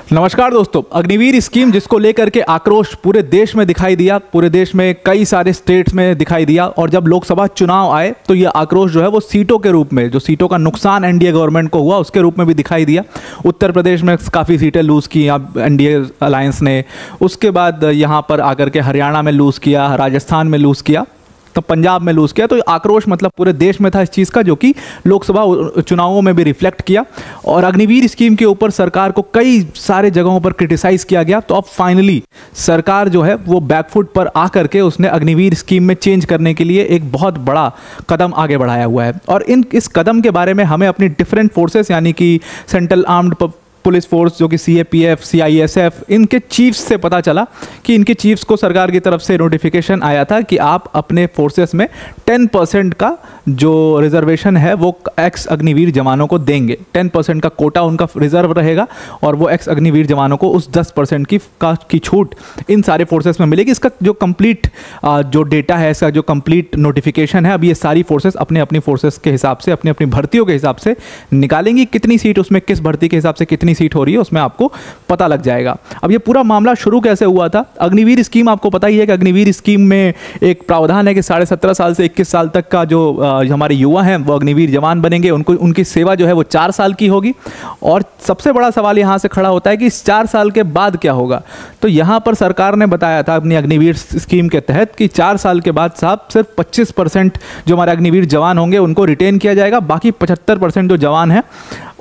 नमस्कार दोस्तों। अग्निवीर स्कीम जिसको लेकर के आक्रोश पूरे देश में दिखाई दिया, पूरे देश में कई सारे स्टेट्स में दिखाई दिया, और जब लोकसभा चुनाव आए तो ये आक्रोश जो है वो सीटों के रूप में, जो सीटों का नुकसान एनडीए गवर्नमेंट को हुआ उसके रूप में भी दिखाई दिया। उत्तर प्रदेश में काफ़ी सीटें लूज़ की अब एनडीए अलायंस ने, उसके बाद यहाँ पर आकर के हरियाणा में लूज़ किया, राजस्थान में लूज़ किया, तो पंजाब में लूज़ किया। तो आक्रोश मतलब पूरे देश में था इस चीज़ का, जो कि लोकसभा चुनावों में भी रिफ्लेक्ट किया। और अग्निवीर स्कीम के ऊपर सरकार को कई सारे जगहों पर क्रिटिसाइज़ किया गया। तो अब फाइनली सरकार जो है वो बैकफुट पर आकर के उसने अग्निवीर स्कीम में चेंज करने के लिए एक बहुत बड़ा कदम आगे बढ़ाया हुआ है। और इस कदम के बारे में हमें अपनी डिफरेंट फोर्सेस यानी कि सेंट्रल आर्म्ड पुलिस फोर्स जो कि सीएपीएफ, सीआईएसएफ, इनके चीफ्स से पता चला कि इनके चीफ्स को सरकार की तरफ से नोटिफिकेशन आया था कि आप अपने फोर्सेस में 10% का जो रिजर्वेशन है वो एक्स अग्निवीर जवानों को देंगे। 10% का कोटा उनका रिजर्व रहेगा और वो एक्स अग्निवीर जवानों को उस 10% की छूट इन सारे फोर्सेस में मिलेगी। इसका जो कंप्लीट जो डेटा है, इसका जो कंप्लीट नोटिफिकेशन है, अब ये सारी फोर्सेस अपने अपनी फोर्सेस के हिसाब से, अपनी अपनी भर्तियों के हिसाब से निकालेंगी। कितनी सीट उसमें किस भर्ती के हिसाब से कितनी सीट हो रही है उसमें आपको पता लग जाएगा। अब ये पूरा मामला शुरू कैसे हुआ था? अग्निवीर स्कीम, आपको पता ही है कि अग्निवीर स्कीम में एक प्रावधान है कि 17.5 साल से 21 साल तक का जो हमारे युवा हैं वो अग्निवीर जवान बनेंगे। उनकी सेवा जो है वो 4 साल की होगी। और सबसे बड़ा सवाल यहाँ से खड़ा होता है कि इस 4 साल के बाद क्या होगा? तो यहाँ पर सरकार ने बताया था अपनी अग्निवीर स्कीम के तहत कि 4 साल के बाद साहब सिर्फ 25% जो हमारे अग्निवीर जवान होंगे उनको रिटेन किया जाएगा, बाकी 75% जो जवान हैं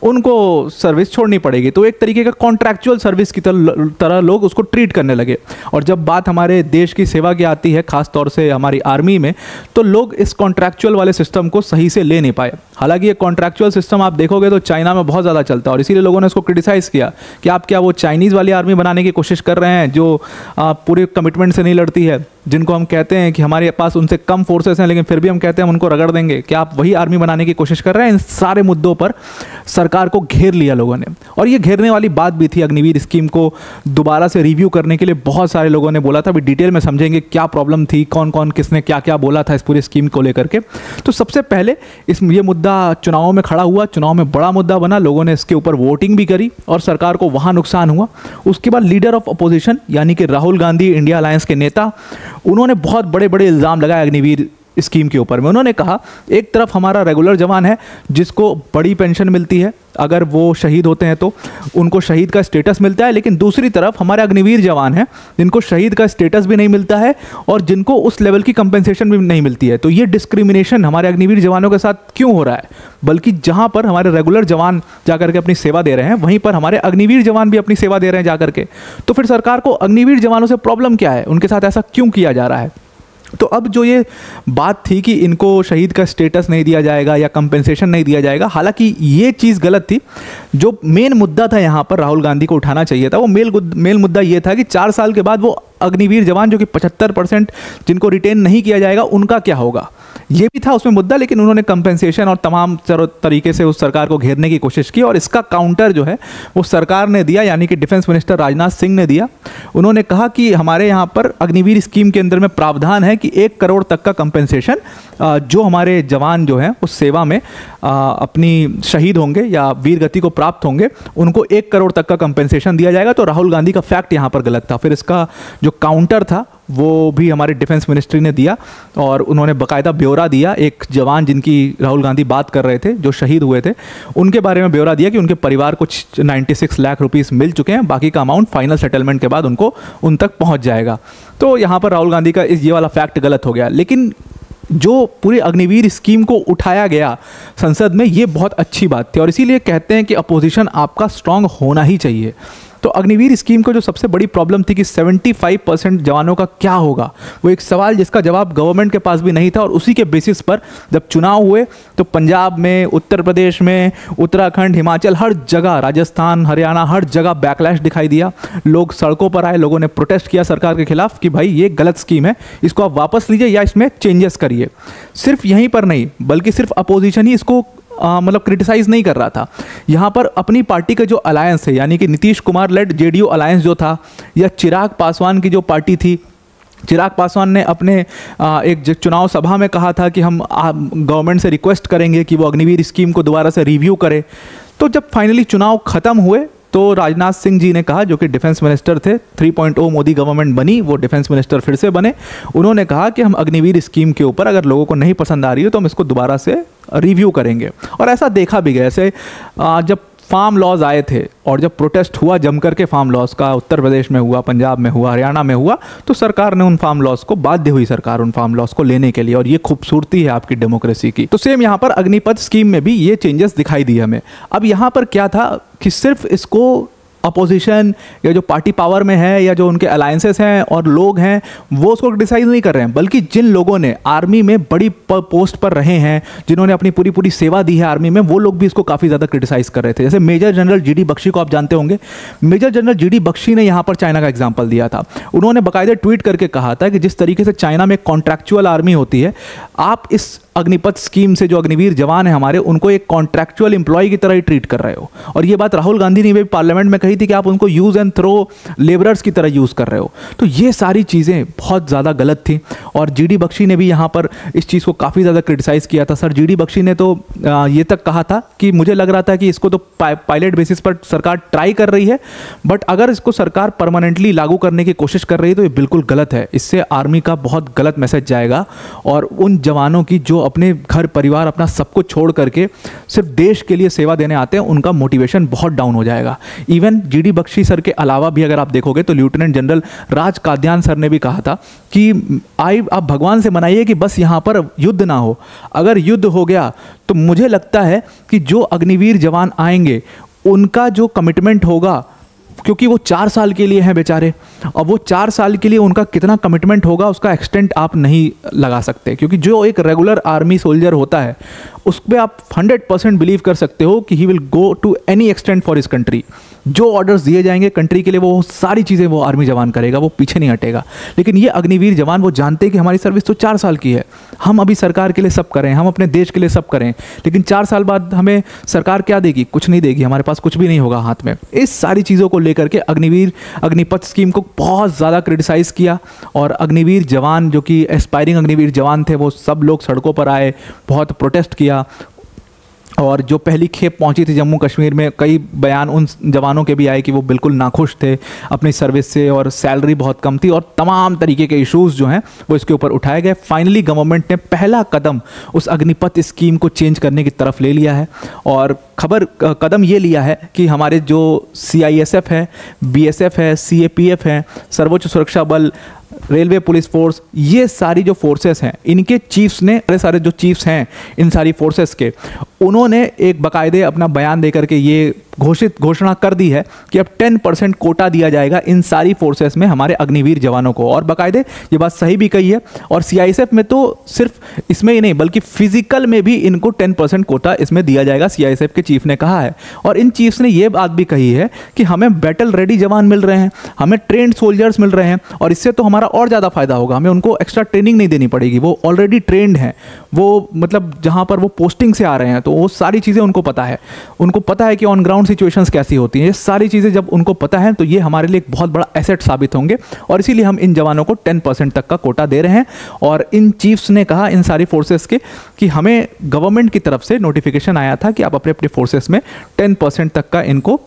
उनको सर्विस छोड़नी पड़ेगी। तो एक तरीके का कॉन्ट्रैक्चुअल सर्विस की तरह लोग उसको ट्रीट करने लगे। और जब बात हमारे देश की सेवा की आती है, खास तौर से हमारी आर्मी में, तो लोग इस कॉन्ट्रैक्चुअल वाले सिस्टम को सही से ले नहीं पाए। हालांकि ये कॉन्ट्रैक्चुअल सिस्टम आप देखोगे तो चाइना में बहुत ज़्यादा चलता है, और इसीलिए लोगों ने इसको क्रिटिसाइज़ किया कि आप क्या वो चाइनीज़ वाली आर्मी बनाने की कोशिश कर रहे हैं जो पूरे कमिटमेंट से नहीं लड़ती है, जिनको हम कहते हैं कि हमारे पास उनसे कम फोर्सेस हैं लेकिन फिर भी हम कहते हैं हम उनको रगड़ देंगे। क्या आप वही आर्मी बनाने की कोशिश कर रहे हैं? इन सारे मुद्दों पर सरकार को घेर लिया लोगों ने। और ये घेरने वाली बात भी थी। अग्निवीर स्कीम को दोबारा से रिव्यू करने के लिए बहुत सारे लोगों ने बोला था। अभी डिटेल में समझेंगे क्या प्रॉब्लम थी, कौन कौन किसने क्या क्या बोला था इस पूरी स्कीम को लेकर के। तो सबसे पहले ये मुद्दा चुनाव में खड़ा हुआ, चुनाव में बड़ा मुद्दा बना, लोगों ने इसके ऊपर वोटिंग भी करी और सरकार को वहाँ नुकसान हुआ। उसके बाद लीडर ऑफ अपोजिशन यानी कि राहुल गांधी, इंडिया अलायंस के नेता, उन्होंने बहुत बड़े बड़े इल्ज़ाम लगाए अग्निवीर स्कीम के ऊपर में। उन्होंने कहा एक तरफ हमारा रेगुलर जवान है जिसको बड़ी पेंशन मिलती है, अगर वो शहीद होते हैं तो उनको शहीद का स्टेटस मिलता है, लेकिन दूसरी तरफ हमारे अग्निवीर जवान हैं जिनको शहीद का स्टेटस भी नहीं मिलता है और जिनको उस लेवल की कंपेंसेशन भी नहीं मिलती है। तो ये डिस्क्रिमिनेशन हमारे अग्निवीर जवानों के साथ क्यों हो रहा है? बल्कि जहाँ पर हमारे रेगुलर जवान जाकर के अपनी सेवा दे रहे हैं वहीं पर हमारे अग्निवीर जवान भी अपनी सेवा दे रहे हैं जाकर के। तो फिर सरकार को अग्निवीर जवानों से प्रॉब्लम क्या है? उनके साथ ऐसा क्यों किया जा रहा है? तो अब जो ये बात थी कि इनको शहीद का स्टेटस नहीं दिया जाएगा या कंपेंसेशन नहीं दिया जाएगा, हालांकि ये चीज़ गलत थी। जो मेन मुद्दा था यहाँ पर राहुल गांधी को उठाना चाहिए था, वो मेन मुद्दा ये था कि 4 साल के बाद वो अग्निवीर जवान जो कि 75% जिनको रिटेन नहीं किया जाएगा उनका क्या होगा, ये भी था उसमें मुद्दा। लेकिन उन्होंने कंपेंसेशन और तमाम तरीके से उस सरकार को घेरने की कोशिश की और इसका काउंटर जो है वो सरकार ने दिया, यानी कि डिफेंस मिनिस्टर राजनाथ सिंह ने दिया। उन्होंने कहा कि हमारे यहाँ पर अग्निवीर स्कीम के अंदर में प्रावधान है कि 1 करोड़ तक का कंपेंसेशन जो हमारे जवान जो हैं उस सेवा में अपनी शहीद होंगे या वीर गति को प्राप्त होंगे उनको 1 करोड़ तक का कंपेंसेशन दिया जाएगा। तो राहुल गांधी का फैक्ट यहाँ पर गलत था। फिर इसका जो काउंटर था वो भी हमारे डिफेंस मिनिस्ट्री ने दिया और उन्होंने बाकायदा ब्यौरा दिया। एक जवान जिनकी राहुल गांधी बात कर रहे थे जो शहीद हुए थे उनके बारे में ब्यौरा दिया कि उनके परिवार को 96 लाख रुपीस मिल चुके हैं, बाकी का अमाउंट फाइनल सेटलमेंट के बाद उनको उन तक पहुंच जाएगा। तो यहाँ पर राहुल गांधी का ये वाला फैक्ट गलत हो गया। लेकिन जो पूरी अग्निवीर स्कीम को उठाया गया संसद में, ये बहुत अच्छी बात थी और इसीलिए कहते हैं कि अपोजिशन आपका स्ट्रांग होना ही चाहिए। तो अग्निवीर स्कीम को जो सबसे बड़ी प्रॉब्लम थी कि 75% जवानों का क्या होगा, वो एक सवाल जिसका जवाब गवर्नमेंट के पास भी नहीं था। और उसी के बेसिस पर जब चुनाव हुए तो पंजाब में, उत्तर प्रदेश में, उत्तराखंड, हिमाचल, हर जगह, राजस्थान, हरियाणा, हर जगह बैकलैश दिखाई दिया। लोग सड़कों पर आए, लोगों ने प्रोटेस्ट किया सरकार के खिलाफ कि भाई ये गलत स्कीम है, इसको आप वापस लीजिए या इसमें चेंजेस करिए। सिर्फ यहीं पर नहीं बल्कि सिर्फ अपोजिशन ही इसको मतलब क्रिटिसाइज नहीं कर रहा था। यहाँ पर अपनी पार्टी का जो अलायंस है यानी कि नीतीश कुमार लेड जेडीयू अलायंस जो था, या चिराग पासवान की जो पार्टी थी, चिराग पासवान ने अपने एक चुनाव सभा में कहा था कि हम गवर्नमेंट से रिक्वेस्ट करेंगे कि वो अग्निवीर स्कीम को दोबारा से रिव्यू करे। तो जब फाइनली चुनाव ख़त्म हुए तो राजनाथ सिंह जी ने कहा, जो कि डिफेंस मिनिस्टर थे, 3.0 मोदी गवर्नमेंट बनी, वो डिफेंस मिनिस्टर फिर से बने, उन्होंने कहा कि हम अग्निवीर स्कीम के ऊपर अगर लोगों को नहीं पसंद आ रही हो तो हम इसको दोबारा से रिव्यू करेंगे। और ऐसा देखा भी गया। ऐसे जब फार्म लॉज आए थे और जब प्रोटेस्ट हुआ जम करके फार्म लॉज का, उत्तर प्रदेश में हुआ, पंजाब में हुआ, हरियाणा में हुआ, तो सरकार ने उन फार्म लॉज को, बाध्य हुई सरकार उन फार्म लॉज को लेने के लिए। और ये खूबसूरती है आपकी डेमोक्रेसी की। तो सेम यहाँ पर अग्निपथ स्कीम में भी ये चेंजेस दिखाई दिए हमें। अब यहाँ पर क्या था कि सिर्फ इसको अपोजिशन या जो पार्टी पावर में है या जो उनके अलायंसेस हैं और लोग हैं वो उसको क्रिटिसाइज नहीं कर रहे हैं, बल्कि जिन लोगों ने आर्मी में बड़ी पोस्ट पर रहे हैं, जिन्होंने अपनी पूरी पूरी सेवा दी है आर्मी में, वो लोग भी इसको काफ़ी ज़्यादा क्रिटिसाइज कर रहे थे। जैसे मेजर जनरल जीडी बख्शी को आप जानते होंगे। मेजर जनरल जीडी बख्शी ने यहाँ पर चाइना का एग्जाम्पल दिया था। उन्होंने बाकायदे ट्वीट करके कहा था कि जिस तरीके से चाइना में कॉन्ट्रैक्चुअल आर्मी होती है, आप इस अग्निपथ स्कीम से जो अग्निवीर जवान है हमारे, उनको एक कॉन्ट्रैक्चुअल एम्प्लॉय की तरह ही ट्रीट कर रहे हो। और ये बात राहुल गांधी ने भी पार्लियामेंट में कही थी कि आप उनको यूज एंड थ्रो लेबरर्स की तरह यूज कर रहे हो। तो ये सारी चीज़ें बहुत ज़्यादा गलत थी और जीडी बख्शी ने भी यहाँ पर इस चीज़ को काफ़ी ज़्यादा क्रिटिसाइज़ किया था। सर जीडी बख्शी ने तो ये तक कहा था कि मुझे लग रहा था कि इसको तो पायलट बेसिस पर सरकार ट्राई कर रही है, बट अगर इसको सरकार परमानेंटली लागू करने की कोशिश कर रही है तो ये बिल्कुल गलत है। इससे आर्मी का बहुत गलत मैसेज जाएगा और उन जवानों की जो अपने घर परिवार अपना सब कुछ छोड़ करके सिर्फ देश के लिए सेवा देने आते हैं, उनका मोटिवेशन बहुत डाउन हो जाएगा। इवन जीडी बख्शी सर के अलावा भी अगर आप देखोगे तो लेफ्टिनेंट जनरल राज काद्यान सर ने भी कहा था कि आप भगवान से मनाइए कि बस यहाँ पर युद्ध ना हो। अगर युद्ध हो गया तो मुझे लगता है कि जो अग्निवीर जवान आएंगे उनका जो कमिटमेंट होगा, क्योंकि वो 4 साल के लिए हैं बेचारे, और वो 4 साल के लिए उनका कितना कमिटमेंट होगा उसका एक्सटेंट आप नहीं लगा सकते, क्योंकि जो एक रेगुलर आर्मी सोल्जर होता है उस पर आप 100% बिलीव कर सकते हो कि he will go to any extent for his country. जो ऑर्डर्स दिए जाएंगे कंट्री के लिए वो सारी चीज़ें वो आर्मी जवान करेगा, वो पीछे नहीं हटेगा। लेकिन ये अग्निवीर जवान वो जानते हैं कि हमारी सर्विस तो 4 साल की है, हम अभी सरकार के लिए सब करें, हम अपने देश के लिए सब करें, लेकिन 4 साल बाद हमें सरकार क्या देगी? कुछ नहीं देगी, हमारे पास कुछ भी नहीं होगा हाथ में। इस सारी चीज़ों को लेकर के अग्निपथ स्कीम को बहुत ज़्यादा क्रिटिसाइज़ किया और अग्निवीर जवान जो कि एस्पायरिंग अग्निवीर जवान थे वो सब लोग सड़कों पर आए, बहुत प्रोटेस्ट किया। और जो पहली खेप पहुंची थी जम्मू कश्मीर में, कई बयान उन जवानों के भी आए कि वो बिल्कुल नाखुश थे अपनी सर्विस से और सैलरी बहुत कम थी और तमाम तरीके के इश्यूज़ जो हैं वो इसके ऊपर उठाए गए। फाइनली गवर्नमेंट ने पहला कदम उस अग्निपथ स्कीम को चेंज करने की तरफ ले लिया है और कदम ये लिया है कि हमारे जो CISF है, BSF है, CAPF है, सर्वोच्च सुरक्षा बल, रेलवे पुलिस फोर्स, ये सारी जो फोर्सेस हैं इनके चीफ्स ने, सारे जो चीफ्स हैं इन सारी फोर्सेस के, उन्होंने एक बाकायदे अपना बयान देकर के ये घोषणा कर दी है कि अब 10% कोटा दिया जाएगा इन सारी फोर्सेस में हमारे अग्निवीर जवानों को। और बाकायदे ये बात सही भी कही है। और CISF में तो सिर्फ इसमें ही नहीं बल्कि फिजिकल में भी इनको 10% कोटा इसमें दिया जाएगा, CISF के चीफ ने कहा है। और इन चीफ्स ने ये बात भी कही है कि हमें बैटल रेडी जवान मिल रहे हैं, हमें ट्रेंड सोल्जर्स मिल रहे हैं और इससे तो हमारा और ज़्यादा फायदा होगा, हमें उनको एक्स्ट्रा ट्रेनिंग नहीं देनी पड़ेगी, वो ऑलरेडी ट्रेंड हैं, वो मतलब जहाँ पर वो पोस्टिंग से आ रहे हैं तो वो सारी चीज़ें उनको पता है, उनको पता है कि ऑन ग्राउंड सिचुएशंस कैसी होती हैं। ये सारी चीज़ें जब उनको पता है तो ये हमारे लिए एक बहुत बड़ा एसेट साबित होंगे और इसीलिए हम इन जवानों को 10% तक का कोटा दे रहे हैं। और इन चीफ्स ने कहा, इन सारी फोर्सेस के, कि हमें गवर्नमेंट की तरफ से नोटिफिकेशन आया था कि आप अपने अपने फोर्सेस में 10% तक का इनको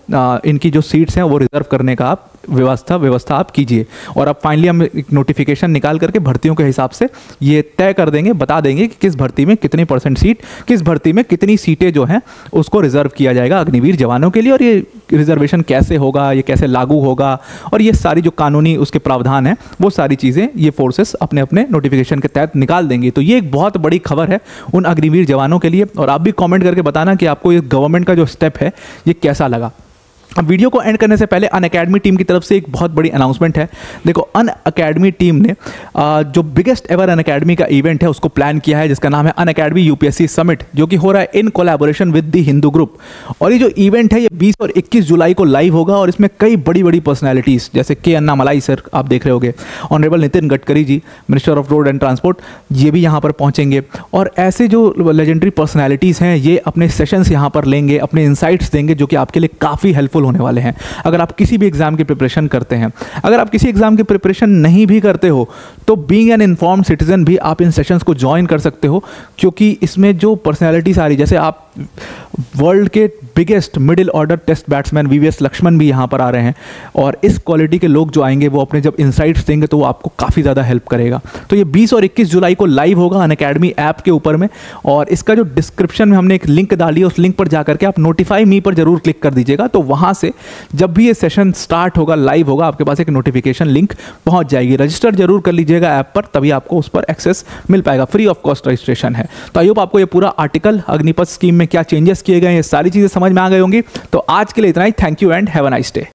इनकी जो सीट्स हैं वो रिजर्व करने का आप व्यवस्था आप कीजिए। और अब फाइनली हम एक नोटिफिकेशन निकाल करके भर्तियों के हिसाब से ये तय कर देंगे, बता देंगे कि किस भर्ती में कितनी % सीट, किस भर्ती में कितनी सीटें जो हैं उसको रिजर्व किया जाएगा अग्निवीर जवानों के लिए। और ये रिजर्वेशन कैसे होगा, ये कैसे लागू होगा और ये सारी जो कानूनी उसके प्रावधान हैं वो सारी चीज़ें ये फोर्सेस अपने अपने नोटिफिकेशन के तहत निकाल देंगी। तो ये एक बहुत बड़ी खबर है उन अग्निवीर जवानों के लिए। और आप भी कमेंट करके बताना कि आपको ये गवर्नमेंट का जो स्टेप है ये कैसा लगा। अब वीडियो को एंड करने से पहले अनअकैडमी टीम की तरफ से एक बहुत बड़ी अनाउंसमेंट है। देखो, अनअकैडमी टीम ने जो बिगेस्ट एवर अनअकैडमी का इवेंट है उसको प्लान किया है, जिसका नाम है अनअकैडमी UPSC समिट, जो कि हो रहा है in collaboration with the Hindu group. और ये जो इवेंट है ये 20 और 21 जुलाई को लाइव होगा और इसमें कई बड़ी बड़ी पर्सनैलिटीज़ जैसे के अन्नामलाई सर आप देख रहे होगे, honourable Nitin Gadkari ji, minister of road and transport, ये भी यहाँ पर पहुँचेंगे। और ऐसे जो लेजेंडरी पर्सनैलिटीज़ हैं ये अपने सेशंस यहाँ पर लेंगे, अपने इंसाइट्स देंगे जो कि आपके लिए काफ़ी हेल्पफुल होने वाले हैं। अगर आप किसी भी एग्जाम की प्रिपरेशन करते हैं, अगर आप किसी एग्जाम की प्रिपरेशन नहीं भी करते हो तो बीइंग एन इन्फॉर्म्ड सिटीजन भी आप इन सेशंस को ज्वाइन कर सकते हो, क्योंकि इसमें जो पर्सनैलिटीज आ रही, जैसे आप वर्ल्ड के biggest middle order test batsman VVS Laxman भी यहाँ पर आ रहे हैं, और इस क्वालिटी के लोग जो आएंगे वो अपने जब इनसाइट्स देंगे तो वो आपको काफ़ी ज़्यादा हेल्प करेगा। तो ये 20 और 21 जुलाई को लाइव होगा अनअकैडमी ऐप के ऊपर में, और इसका जो डिस्क्रिप्शन में हमने एक लिंक डाली है, उस लिंक पर जाकर के आप नोटिफाई मी पर जरूर क्लिक कर दीजिएगा। तो वहाँ से जब भी ये सेशन स्टार्ट होगा, लाइव होगा, आपके पास एक नोटिफिकेशन लिंक पहुँच जाएगी। रजिस्टर जरूर कर लीजिएगा ऐप पर, तभी आपको उस पर एक्सेस मिल पाएगा। फ्री ऑफ कॉस्ट रजिस्ट्रेशन है। तो आई होप आपको ये पूरा आर्टिकल, अग्निपथ स्कीम में क्या चेंजेस किए गए हैं, ये सारी चीज़ें समझ में आ गई होंगी। तो आज के लिए इतना ही। Thank you and have a nice day.